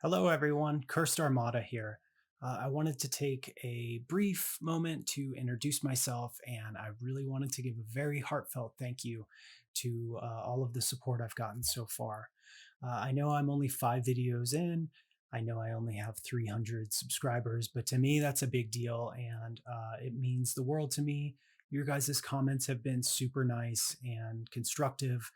Hello, everyone. Cursed Armada here. I wanted to take a brief moment to introduce myself, and I really wanted to give a very heartfelt thank you to all of the support I've gotten so far. I know I'm only 5 videos in. I know I only have 300 subscribers, but to me, that's a big deal, and it means the world to me. Your guys' comments have been super nice and constructive,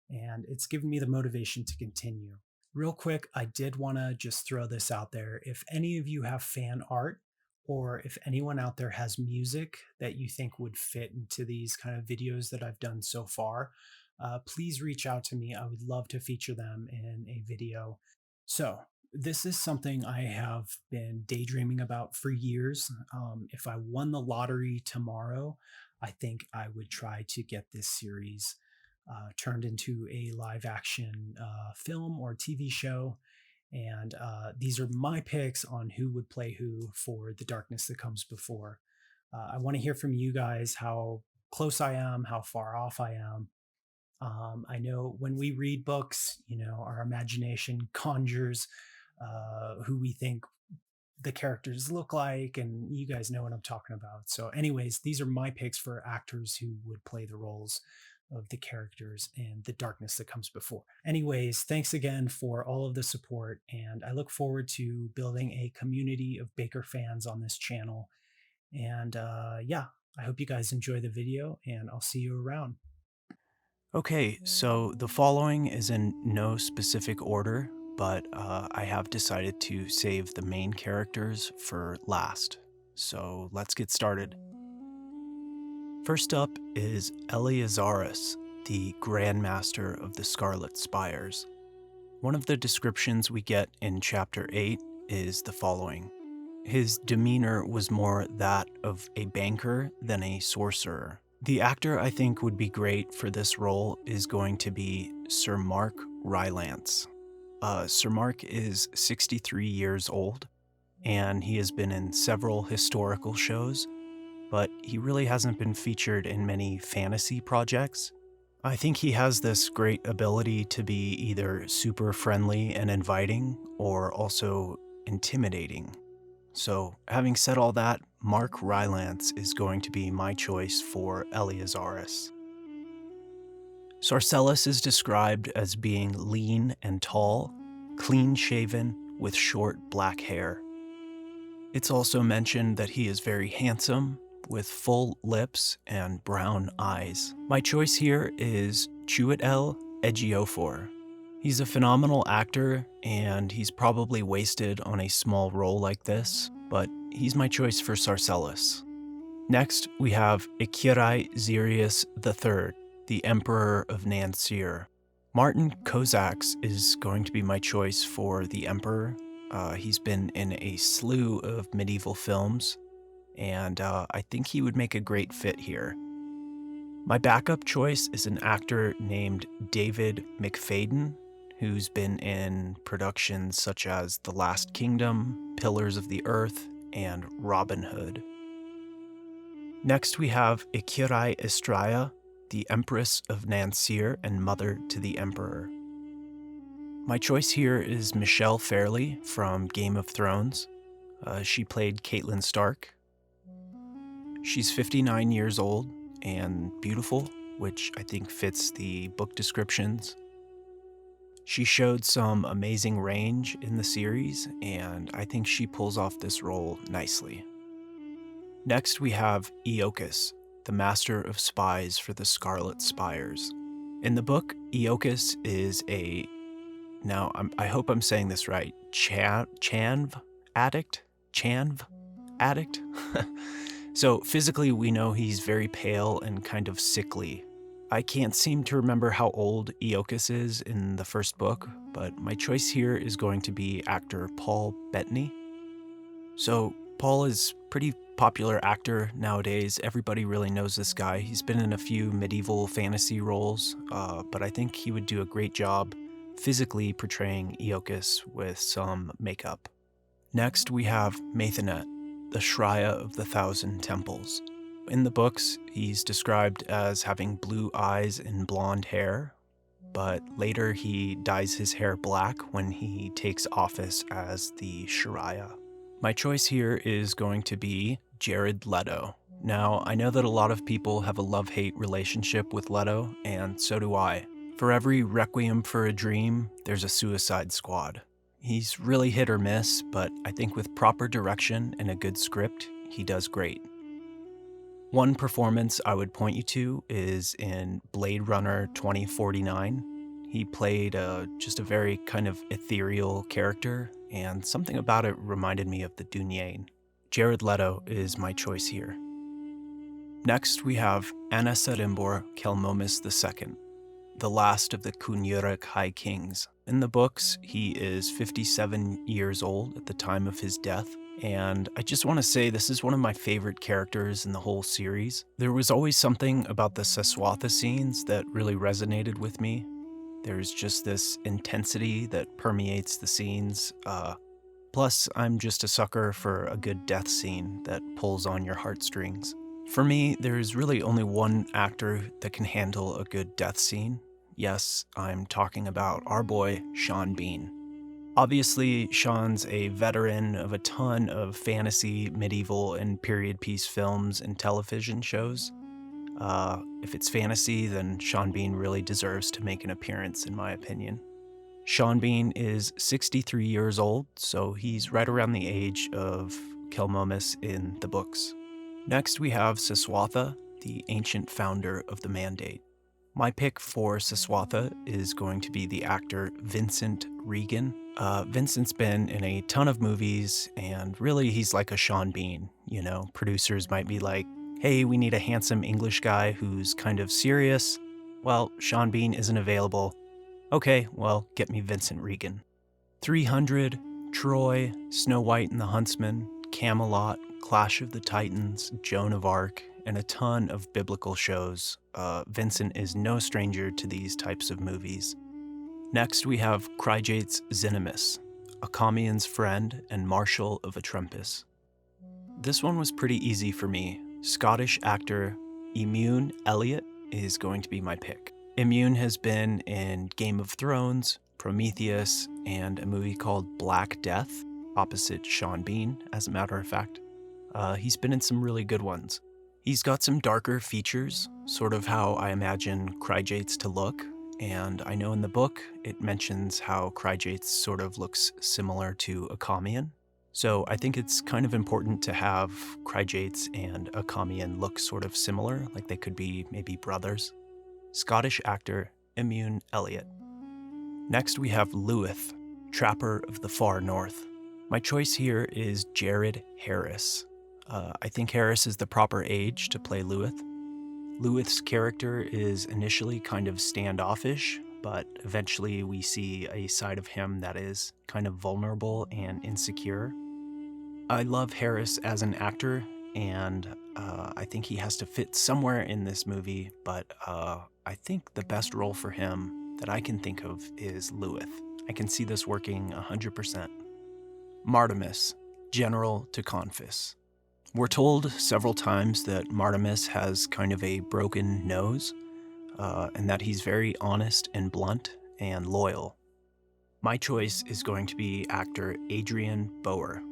and it's given me the motivation to continue. Real quick, I did want to just throw this out there. If any of you have fan art, or if anyone out there has music that you think would fit into these kind of videos that I've done so far, please reach out to me. I would love to feature them in a video. So, this is something I have been daydreaming about for years. If I won the lottery tomorrow, I think I would try to get this series turned into a live action film or TV show. And these are my picks on who would play who for The Darkness That Comes Before. I want to hear from you guys how close I am, how far off I am. I know when we read books, our imagination conjures who we think the characters look like, and you guys know what I'm talking about. So, anyways, these are my picks for actors who would play the roles of the characters in The Darkness That Comes Before. Anyways, thanks again for all of the support, and I look forward to building a community of Baker fans on this channel. And yeah, I hope you guys enjoy the video, and I'll see you around. Okay, so the following is in no specific order, but I have decided to save the main characters for last. So let's get started. First up is Eleazaris, the Grand Master of the Scarlet Spires. One of the descriptions we get in Chapter 8 is the following. His demeanor was more that of a banker than a sorcerer. The actor I think would be great for this role is going to be Sir Mark Rylance. Sir Mark is 63 years old, and he has been in several historical shows, but he really hasn't been featured in many fantasy projects. I think he has this great ability to be either super friendly and inviting, or also intimidating. So, having said all that, Mark Rylance is going to be my choice for Eleazaris. Sarcellus is described as being lean and tall, clean-shaven, with short black hair. It's also mentioned that he is very handsome, with full lips and brown eyes. My choice here is Chiwetel Ejiofor. He's a phenomenal actor, and he's probably wasted on a small role like this, but he's my choice for Sarcellus. Next, we have Ikirai Xerius III, the Emperor of Nansir. Martin Kozacs is going to be my choice for the Emperor. He's been in a slew of medieval films, and I think he would make a great fit here. My backup choice is an actor named David McFadden, who's been in productions such as The Last Kingdom, Pillars of the Earth, and Robin Hood. Next, we have Ikirai Estrella, the Empress of Nansir and mother to the Emperor. My choice here is Michelle Fairley from Game of Thrones. She played Catelyn Stark. She's 59 years old and beautiful, which I think fits the book descriptions. She showed some amazing range in the series, and I think she pulls off this role nicely. Next, we have Eokus, the Master of Spies for the Scarlet Spires. In the book, Eokus is I hope I'm saying this right, Chanv addict? Chanv addict? So physically, we know he's very pale and kind of sickly. I can't seem to remember how old Eokus is in the first book, but my choice here is going to be actor Paul Bettany. So Paul is pretty popular actor nowadays. Everybody really knows this guy. He's been in a few medieval fantasy roles, but I think he would do a great job physically portraying Eokus with some makeup. Next, we have Maithanet, the Shrya of the Thousand Temples. In the books, he's described as having blue eyes and blonde hair. but later he dyes his hair black when he takes office as the Shariah. My choice here is going to be Jared Leto. Now, I know that a lot of people have a love-hate relationship with Leto, and so do I. For every Requiem for a Dream, there's a Suicide Squad. He's really hit or miss, but I think with proper direction and a good script, he does great. One performance I would point you to is in Blade Runner 2049. He played just a very kind of ethereal character, and something about it reminded me of the Dunyane. Jared Leto is my choice here. Next, we have Anasarimbor Kelmomis II, the last of the Kunyuruk High Kings. In the books, he is 57 years old at the time of his death, and I just want to say this is one of my favorite characters in the whole series. There was always something about the Seswatha scenes that really resonated with me. There's just this intensity that permeates the scenes. Plus, I'm just a sucker for a good death scene that pulls on your heartstrings. For me, there's really only one actor that can handle a good death scene. Yes, I'm talking about our boy, Sean Bean. Obviously, Sean's a veteran of a ton of fantasy, medieval, and period piece films and television shows. If it's fantasy, then Sean Bean really deserves to make an appearance, in my opinion. Sean Bean is 63 years old, so he's right around the age of Kelmomis in the books. Next, we have Seswatha, the ancient founder of the Mandate. My pick for Seswatha is going to be the actor Vincent Regan. Vincent's been in a ton of movies, and really he's like a Sean Bean. You know, producers might be like, hey, we need a handsome English guy who's kind of serious. Well, Sean Bean isn't available. Okay, well, get me Vincent Regan. 300, Troy, Snow White and the Huntsman, Camelot, Clash of the Titans, Joan of Arc, and a ton of biblical shows. Vincent is no stranger to these types of movies. Next, we have Cryjates Zenimus, Acamian's friend and Marshal of Atrempus. This one was pretty easy for me. Scottish actor Immune Elliott is going to be my pick. Immune has been in Game of Thrones, Prometheus, and a movie called Black Death, opposite Sean Bean, as a matter of fact. He's been in some really good ones. He's got some darker features, sort of how I imagine Cryjates to look, and I know in the book it mentions how Cryjates sort of looks similar to Acamian. So I think it's kind of important to have Cryjates and Acamian look sort of similar, like they could be maybe brothers. Scottish actor Immune Elliott. Next we have Luith, Trapper of the Far North. My choice here is Jared Harris. I think Harris is the proper age to play Luith. Luith's character is initially kind of standoffish, but eventually we see a side of him that is kind of vulnerable and insecure. I love Harris as an actor, and I think he has to fit somewhere in this movie, but I think the best role for him that I can think of is Luith. I can see this working 100%. Martimus, General to Confis. We're told several times that Martimus has kind of a broken nose, and that he's very honest and blunt and loyal. My choice is going to be actor Adrian Bower.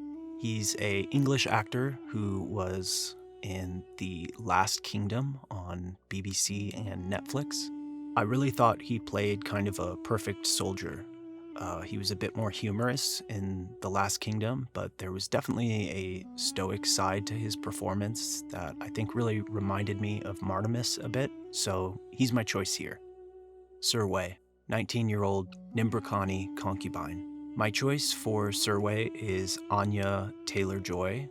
He's an English actor who was in The Last Kingdom on BBC and Netflix. I really thought he played kind of a perfect soldier. He was a bit more humorous in The Last Kingdom, but there was definitely a stoic side to his performance that I think really reminded me of Martimus a bit, so he's my choice here. Serway, 19-year-old Nimbrikani concubine. My choice for Serway is Anya Taylor-Joy.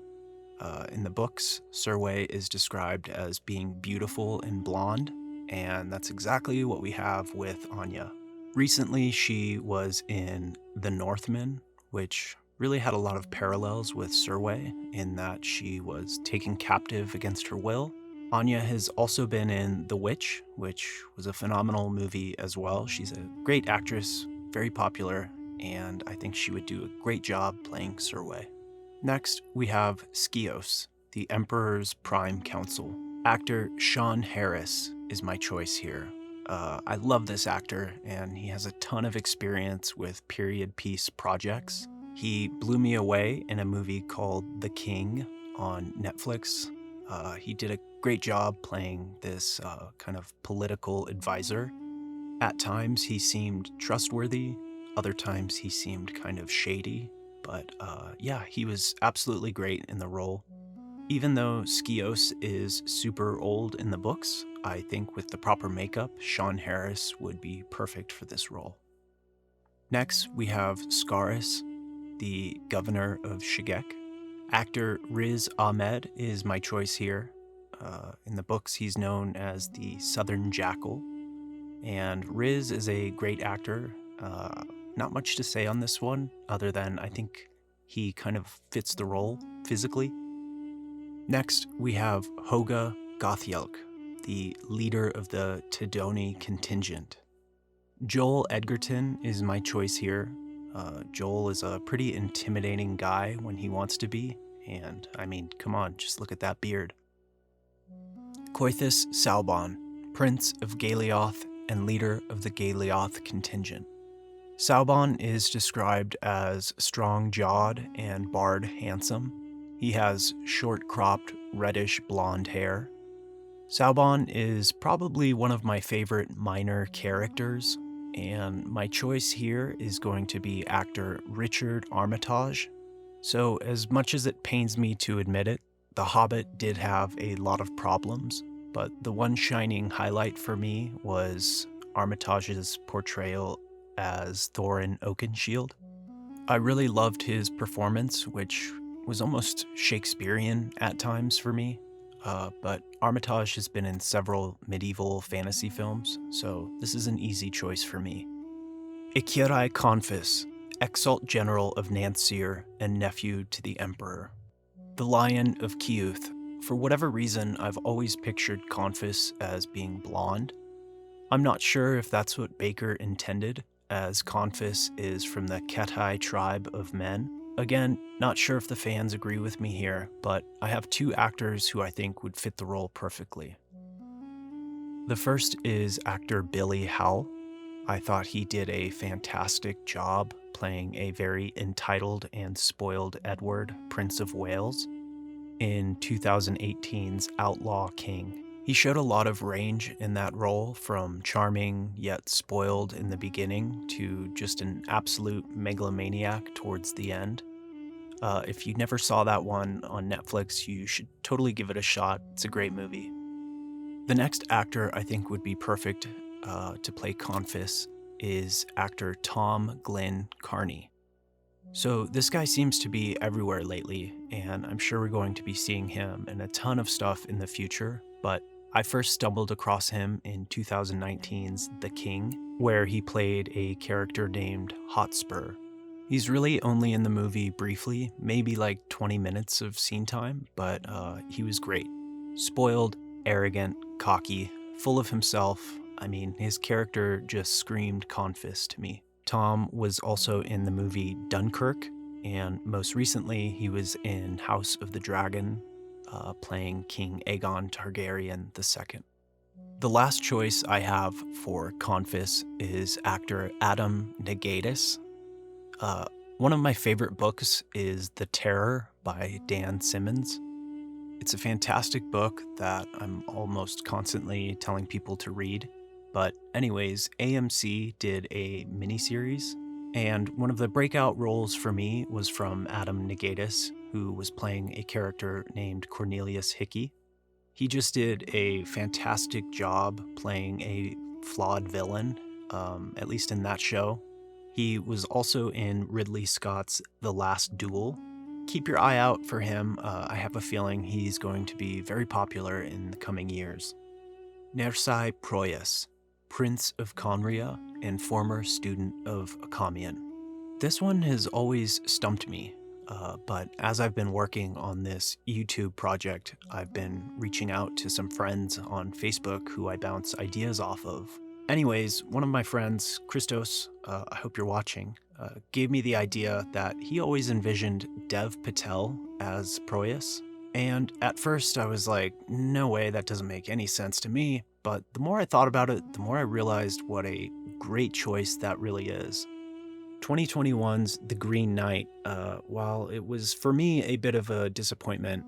In the books, Serway is described as being beautiful and blonde, and that's exactly what we have with Anya. Recently, she was in The Northman, which really had a lot of parallels with Serway in that she was taken captive against her will. Anya has also been in The Witch, which was a phenomenal movie as well. She's a great actress, very popular, and I think she would do a great job playing Serway. Next, we have Skios, the Emperor's Prime Counsel. Actor Sean Harris is my choice here. I love this actor, and he has a ton of experience with period piece projects. He blew me away in a movie called The King on Netflix. He did a great job playing this kind of political advisor. At times, he seemed trustworthy. Other times, he seemed kind of shady. But yeah, he was absolutely great in the role. Even though Skios is super old in the books, I think with the proper makeup, Sean Harris would be perfect for this role. Next, we have Scaris, the governor of Shigek. Actor Riz Ahmed is my choice here. In the books, he's known as the Southern Jackal. And Riz is a great actor. Not much to say on this one, other than I think he kind of fits the role physically. Next, we have Hoga Gothielk, the leader of the Tidoni contingent. Joel Edgerton is my choice here. Joel is a pretty intimidating guy when he wants to be, and I mean, come on, just look at that beard. Coithus Salbon, Prince of Galeoth and leader of the Galeoth contingent. Salbon is described as strong-jawed and barred handsome. He has short-cropped, reddish-blonde hair. Salbon is probably one of my favorite minor characters, and my choice here is going to be actor Richard Armitage. So as much as it pains me to admit it, The Hobbit did have a lot of problems, but the one shining highlight for me was Armitage's portrayal as Thorin Oakenshield. I really loved his performance, which was almost Shakespearean at times for me, but Armitage has been in several medieval fantasy films, so this is an easy choice for me. Ikirai Confis, Exalt General of Nansir and nephew to the Emperor. The Lion of Kiuth. For whatever reason, I've always pictured Confis as being blonde. I'm not sure if that's what Baker intended, as Confis is from the Ketai tribe of men. Again, not sure if the fans agree with me here, but I have two actors who I think would fit the role perfectly. The first is actor Billy Howell. I thought he did a fantastic job playing a very entitled and spoiled Edward, Prince of Wales, in 2018's Outlaw King. He showed a lot of range in that role, from charming yet spoiled in the beginning to just an absolute megalomaniac towards the end. If you never saw that one on Netflix, you should totally give it a shot. It's a great movie. The next actor I think would be perfect to play Confis is actor Tom Glynn Carney. So this guy seems to be everywhere lately, and I'm sure we're going to be seeing him in a ton of stuff in the future, but I first stumbled across him in 2019's The King, where he played a character named Hotspur. He's really only in the movie briefly, maybe like 20 minutes of scene time, but he was great. Spoiled, arrogant, cocky, full of himself. I mean, his character just screamed Confis to me. Tom was also in the movie Dunkirk, and most recently he was in House of the Dragon, playing King Aegon Targaryen II. The last choice I have for Confis is actor Adam Negatis. One of my favorite books is The Terror by Dan Simmons. It's a fantastic book that I'm almost constantly telling people to read. But anyways, AMC did a miniseries, and one of the breakout roles for me was from Adam Negatis, who was playing a character named Cornelius Hickey. He just did a fantastic job playing a flawed villain, at least in that show. He was also in Ridley Scott's The Last Duel. Keep your eye out for him. I have a feeling he's going to be very popular in the coming years. Nersai Proyas, Prince of Conria and former student of Akamian. This one has always stumped me, but as I've been working on this YouTube project, I've been reaching out to some friends on Facebook who I bounce ideas off of. Anyways, one of my friends, Christos, I hope you're watching, gave me the idea that he always envisioned Dev Patel as Proyas, And at first I was like, no way, that doesn't make any sense to me. But the more I thought about it, the more I realized what a great choice that really is. 2021's The Green Knight, while it was for me a bit of a disappointment,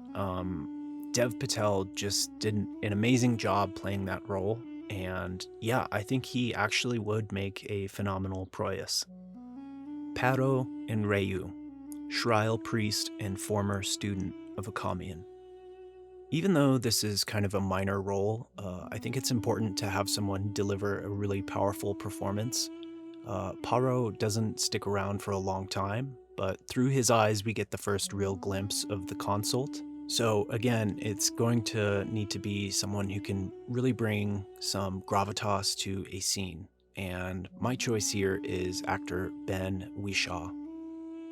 Dev Patel just did an amazing job playing that role. And yeah, I think he actually would make a phenomenal Proyas. Paro Enreu, Shriel priest and former student of Akamian. Even though this is kind of a minor role, I think it's important to have someone deliver a really powerful performance. Paro doesn't stick around for a long time, but through his eyes we get the first real glimpse of the consult. So again, it's going to need to be someone who can really bring some gravitas to a scene. And my choice here is actor Ben Whishaw.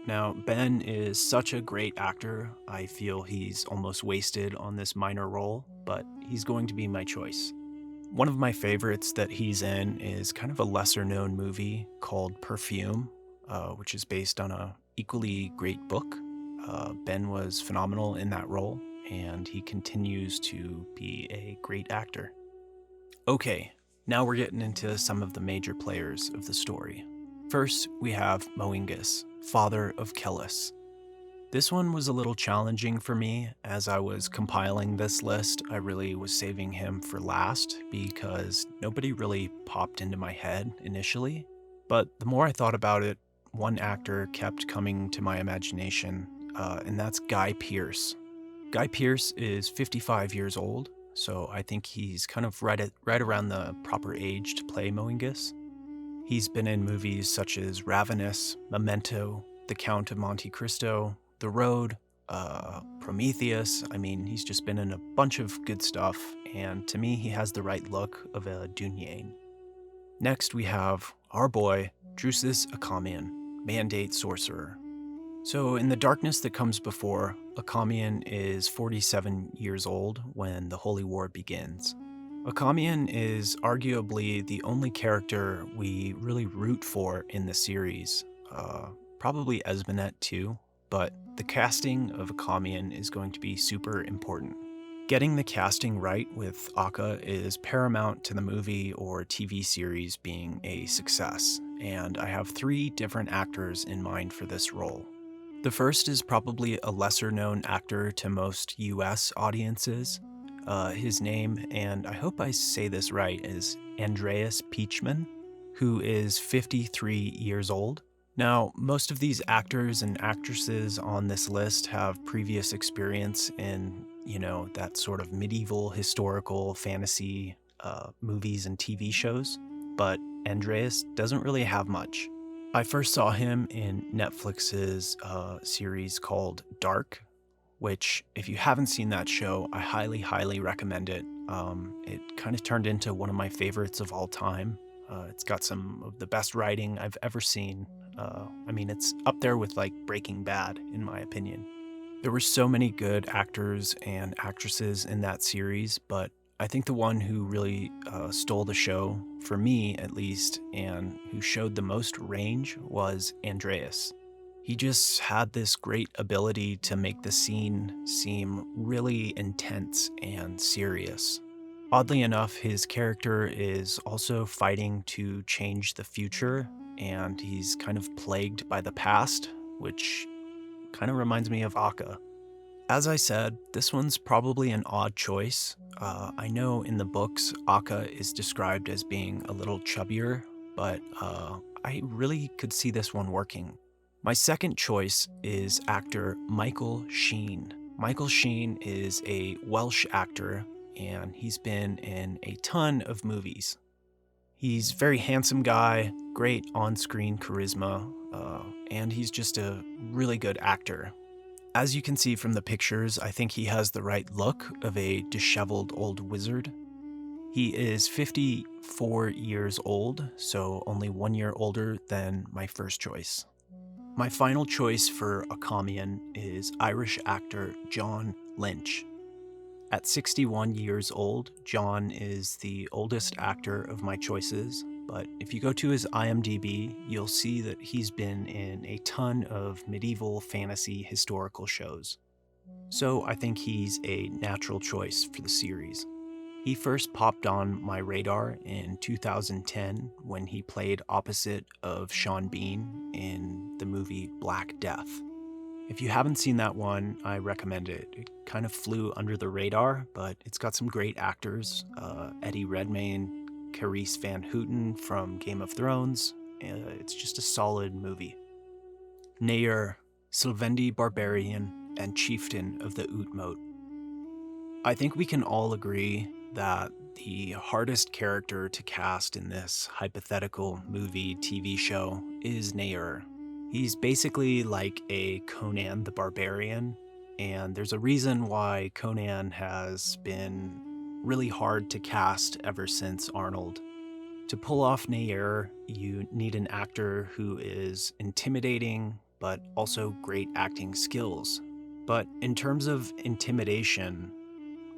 Now, Ben is such a great actor, I feel he's almost wasted on this minor role, but he's going to be my choice. One of my favorites that he's in is kind of a lesser known movie called Perfume, which is based on a equally great book. Ben was phenomenal in that role, and he continues to be a great actor. Okay, now we're getting into some of the major players of the story. First, we have Moingus, father of Kellis. This one was a little challenging for me. As I was compiling this list, I really was saving him for last because nobody really popped into my head initially. But the more I thought about it, one actor kept coming to my imagination, and that's Guy Pearce. Guy Pearce is 55 years old, so I think he's kind of right around the proper age to play Moingus. He's been in movies such as Ravenous, Memento, The Count of Monte Cristo, The Road, Prometheus. I mean, he's just been in a bunch of good stuff, and to me, he has the right look of a Dunyain. Next, we have our boy, Drusus Akamian, Mandate Sorcerer. So, in the darkness that comes before, Akamian is 47 years old when the Holy War begins. Akamian is arguably the only character we really root for in the series. Probably Esmenet too, but the casting of Akamian is going to be super important. Getting the casting right with Akka is paramount to the movie or TV series being a success, and I have 3 different actors in mind for this role. The first is probably a lesser-known actor to most US audiences. His name, and I hope I say this right, is Andreas Pietschmann, who is 53 years old. Now, most of these actors and actresses on this list have previous experience in, that sort of medieval historical fantasy movies and TV shows, but Andreas doesn't really have much. I first saw him in Netflix's series called Dark, which, if you haven't seen that show, I highly, highly recommend it. It kind of turned into one of my favorites of all time. It's got some of the best writing I've ever seen. It's up there with like Breaking Bad, in my opinion. There were so many good actors and actresses in that series, but I think the one who really stole the show, for me at least, and who showed the most range was Andreas. He just had this great ability to make the scene seem really intense and serious. Oddly enough, his character is also fighting to change the future, and he's kind of plagued by the past, which kind of reminds me of Akka. As I said, this one's probably an odd choice. I know in the books, Akka is described as being a little chubbier, but I really could see this one working. My second choice is actor Michael Sheen. Michael Sheen is a Welsh actor, and he's been in a ton of movies. He's a very handsome guy, great on-screen charisma, and he's just a really good actor. As you can see from the pictures, I think he has the right look of a disheveled old wizard. He is 54 years old, so only 1 year older than my first choice. My final choice for Akamian is Irish actor John Lynch. At 61 years old, John is the oldest actor of my choices, but if you go to his IMDb, you'll see that he's been in a ton of medieval fantasy historical shows. so I think he's a natural choice for the series. He first popped on my radar in 2010 when he played opposite of Sean Bean in the movie Black Death. If you haven't seen that one, I recommend it. It kind of flew under the radar, but it's got some great actors. Eddie Redmayne, Carice Van Houten from Game of Thrones. It's just a solid movie. Nair, Sylvendi Barbarian, and Chieftain of the Utmote. I think we can all agree that the hardest character to cast in this hypothetical movie TV show is Nair. He's basically like a Conan the Barbarian, and there's a reason why Conan has been really hard to cast ever since Arnold. To pull off Nair, you need an actor who is intimidating, but also great acting skills. But in terms of intimidation,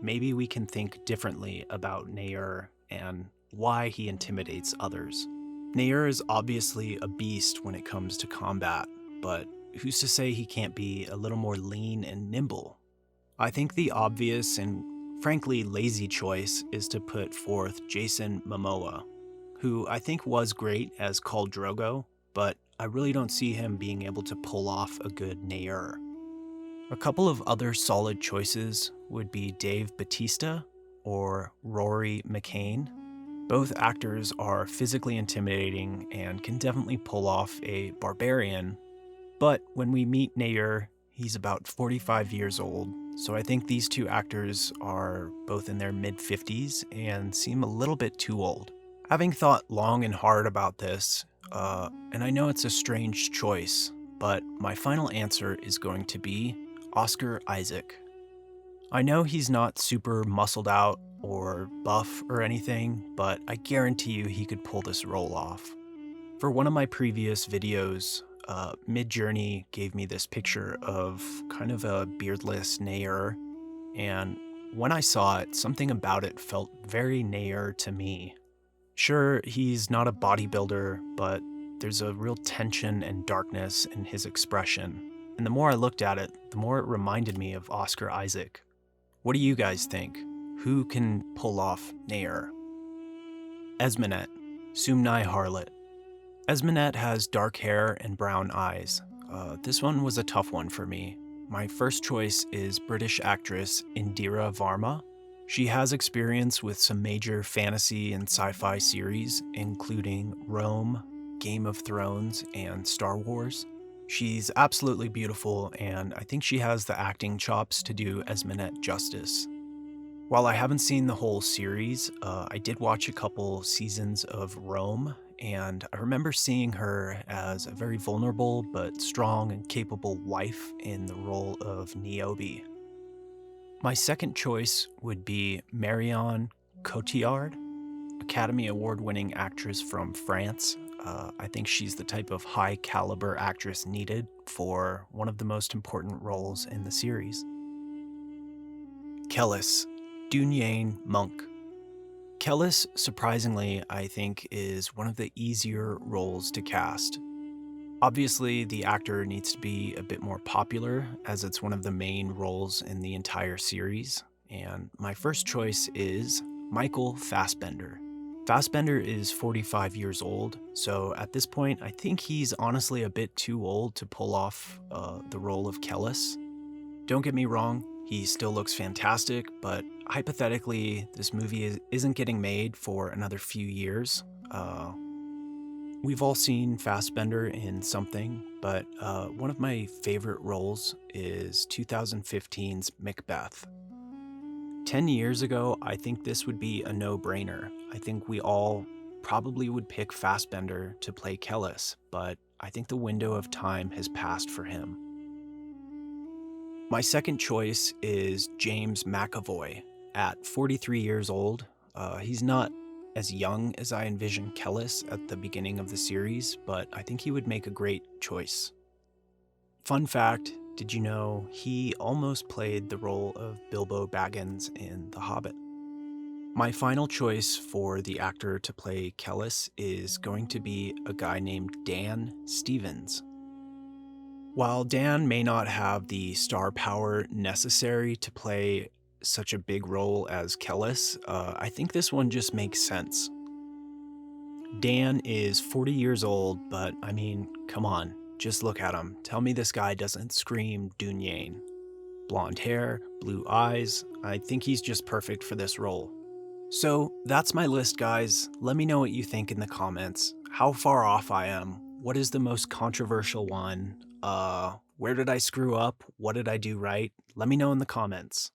maybe we can think differently about Nair and why he intimidates others. Nair is obviously a beast when it comes to combat, but who's to say he can't be a little more lean and nimble? I think the obvious and frankly lazy choice is to put forth Jason Momoa, who I think was great as Khal Drogo, but I really don't see him being able to pull off a good Nair. A couple of other solid choices would be Dave Bautista or Rory McCain. Both actors are physically intimidating and can definitely pull off a barbarian, but when we meet Nair, he's about 45 years old, so I think these two actors are both in their mid-50s and seem a little bit too old. Having thought long and hard about this, and I know it's a strange choice, but my final answer is going to be Oscar Isaac. I know he's not super muscled out or buff or anything, but I guarantee you he could pull this role off. For one of my previous videos, Midjourney gave me this picture of kind of a beardless Nair, and when I saw it, something about it felt very Nair to me. Sure, he's not a bodybuilder, but there's a real tension and darkness in his expression, and the more I looked at it, the more it reminded me of Oscar Isaac. What do you guys think? Who can pull off Nair? Esmenet, Sumnai Harlot. Esmenet has dark hair and brown eyes. This one was a tough one for me. My first choice is British actress Indira Varma. She has experience with some major fantasy and sci-fi series, including Rome, Game of Thrones, and Star Wars. She's absolutely beautiful, and I think she has the acting chops to do Esmenet justice. While I haven't seen the whole series, I did watch a couple seasons of Rome, and I remember seeing her as a very vulnerable but strong and capable wife in the role of Niobe. My second choice would be Marion Cotillard, Academy Award-winning actress from France. I think she's the type of high-caliber actress needed for one of the most important roles in the series. Kellis, Dunyain Monk. Kellis, surprisingly, I think is one of the easier roles to cast. Obviously, the actor needs to be a bit more popular, as it's one of the main roles in the entire series, and my first choice is Michael Fassbender. Fassbender is 45 years old, so at this point, I think he's honestly a bit too old to pull off the role of Kellis. Don't get me wrong, he still looks fantastic, but hypothetically, this movie isn't getting made for another few years. We've all seen Fassbender in something, but one of my favorite roles is 2015's Macbeth. 10 years ago, I think this would be a no-brainer. I think we all probably would pick Fassbender to play Kellis, but I think the window of time has passed for him. My second choice is James McAvoy. At 43 years old, he's not as young as I envision Kellis at the beginning of the series, but I think he would make a great choice. Fun fact, did you know he almost played the role of Bilbo Baggins in The Hobbit? My final choice for the actor to play Kellis is going to be a guy named Dan Stevens. While Dan may not have the star power necessary to play such a big role as Kellis, I think this one just makes sense. Dan is 40 years old, but I mean, come on, just look at him. Tell me this guy doesn't scream Dunyain. Blonde hair, blue eyes, I think he's just perfect for this role. So that's my list, guys. Let me know what you think in the comments. How far off I am. What is the most controversial one? Where did I screw up? What did I do right? Let me know in the comments.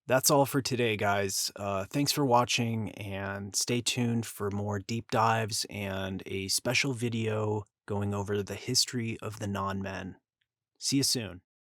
That's all for today, guys. Thanks for watching, and stay tuned for more deep dives and a special video going over the history of the non-men. See you soon.